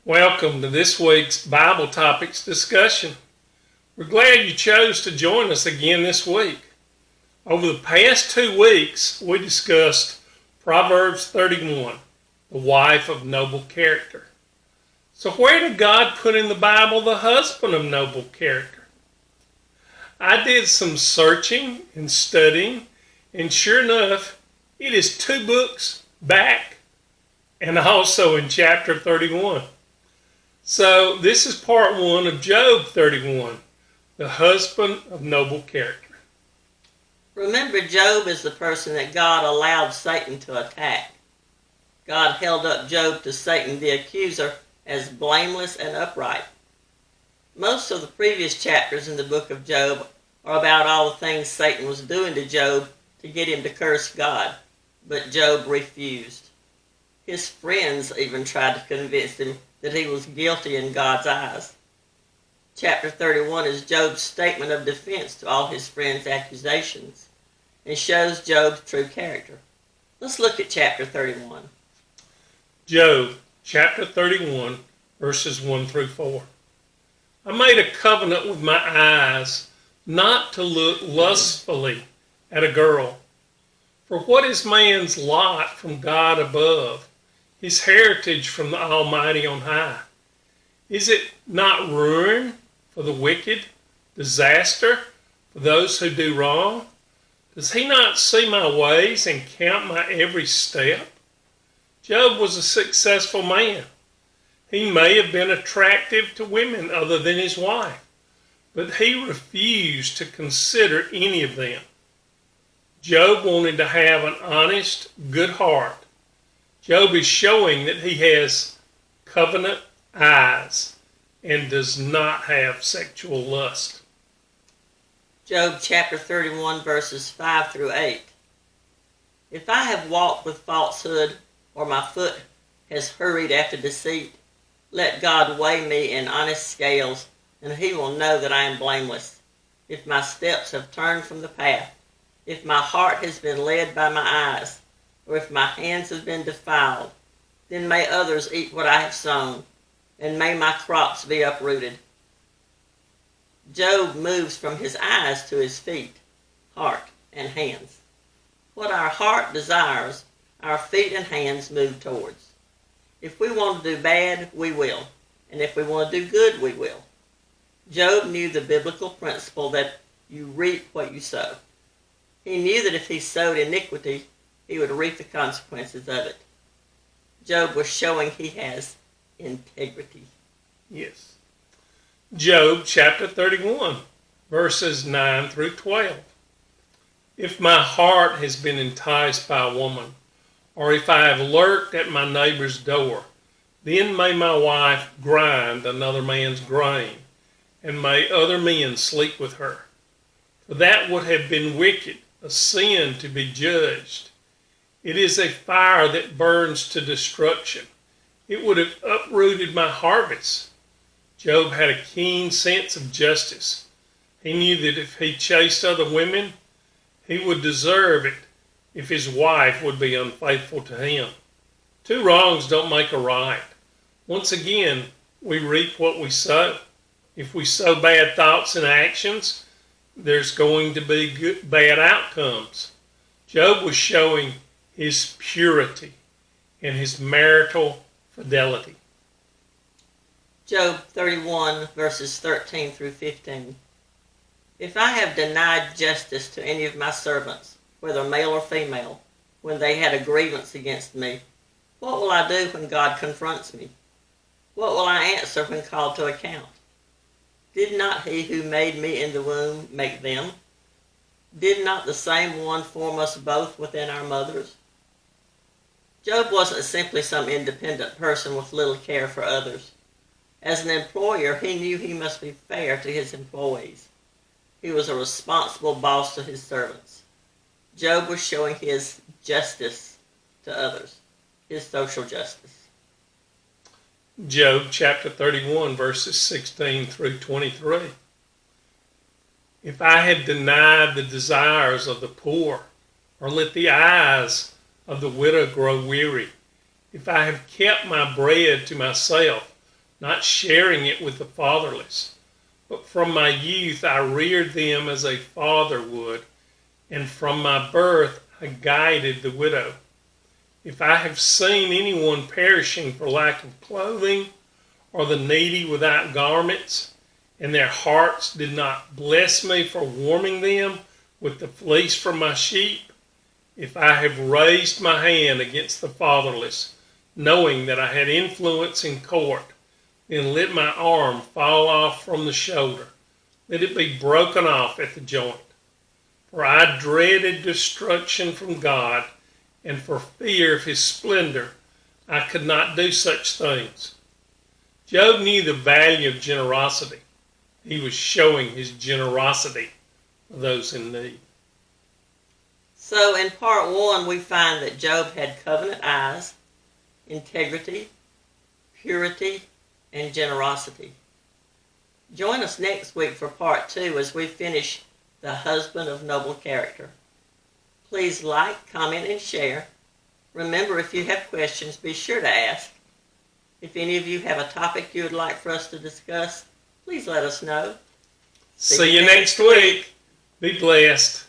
Welcome to this week's Bible Topics discussion. We're glad you chose to join us again this week. Over the past 2 weeks, we discussed Proverbs 31, the wife of noble character. So where did God put in the Bible the husband of noble character? I did some searching and studying, and sure enough, it is 2 books back, and also in chapter 31. So this is part 1 of Job 31, the husband of noble character. Remember, Job is the person that God allowed Satan to attack. God held up Job to Satan, the accuser, as blameless and upright. Most of the previous chapters in the book of Job are about all the things Satan was doing to Job to get him to curse God, but Job refused. His friends even tried to convince him that he was guilty in God's eyes. Chapter 31 is Job's statement of defense to all his friends' accusations and shows Job's true character. Let's look at chapter 31. Job, chapter 31, verses 1 through 4. I made a covenant with my eyes not to look lustfully at a girl. For what is man's lot from God above, his heritage from the Almighty on high? Is it not ruin for the wicked, disaster for those who do wrong? Does he not see my ways and count my every step? Job was a successful man. He may have been attractive to women other than his wife, but he refused to consider any of them. Job wanted to have an honest, good heart. Job is showing that he has covenant eyes and does not have sexual lust. Job chapter 31 verses 5 through 8. If I have walked with falsehood, or my foot has hurried after deceit, let God weigh me in honest scales, and he will know that I am blameless. If my steps have turned from the path, if my heart has been led by my eyes, or if my hands have been defiled, then may others eat what I have sown, and may my crops be uprooted. Job moves from his eyes to his feet, heart, and hands. What our heart desires, our feet and hands move towards. If we want to do bad, we will, and if we want to do good, we will. Job knew the biblical principle that you reap what you sow. He knew that if he sowed iniquity, he would reap the consequences of it. Job was showing he has integrity. Yes. Job chapter 31, verses 9 through 12. If my heart has been enticed by a woman, or if I have lurked at my neighbor's door, then may my wife grind another man's grain, and may other men sleep with her. For that would have been wicked, a sin to be judged. It is a fire that burns to destruction. It would have uprooted my harvest. Job had a keen sense of justice. He knew that if he chased other women, he would deserve it if his wife would be unfaithful to him. 2 wrongs don't make a right. Once again, we reap what we sow. If we sow bad thoughts and actions, there's going to be bad outcomes. Job was showing his purity and his marital fidelity. Job 31 verses 13 through 15. If I have denied justice to any of my servants, whether male or female, when they had a grievance against me, what will I do when God confronts me? What will I answer when called to account? Did not he who made me in the womb make them? Did not the same one form us both within our mothers? Job wasn't simply some independent person with little care for others. As an employer, he knew he must be fair to his employees. He was a responsible boss to his servants. Job was showing his justice to others, his social justice. Job chapter 31, verses 16 through 23. If I had denied the desires of the poor, or let the eyes of the widow grow weary, if I have kept my bread to myself, not sharing it with the fatherless. But from my youth I reared them as a father would, and from my birth I guided the widow. If I have seen anyone perishing for lack of clothing, or the needy without garments, and their hearts did not bless me for warming them with the fleece from my sheep, if I have raised my hand against the fatherless, knowing that I had influence in court, then let my arm fall off from the shoulder. Let it be broken off at the joint. For I dreaded destruction from God, and for fear of his splendor, I could not do such things. Job knew the value of generosity. He was showing his generosity for those in need. So in part 1, we find that Job had covenant eyes, integrity, purity, and generosity. Join us next week for part 2 as we finish the husband of noble character. Please like, comment, and share. Remember, if you have questions, be sure to ask. If any of you have a topic you would like for us to discuss, please let us know. See you next week. Be blessed.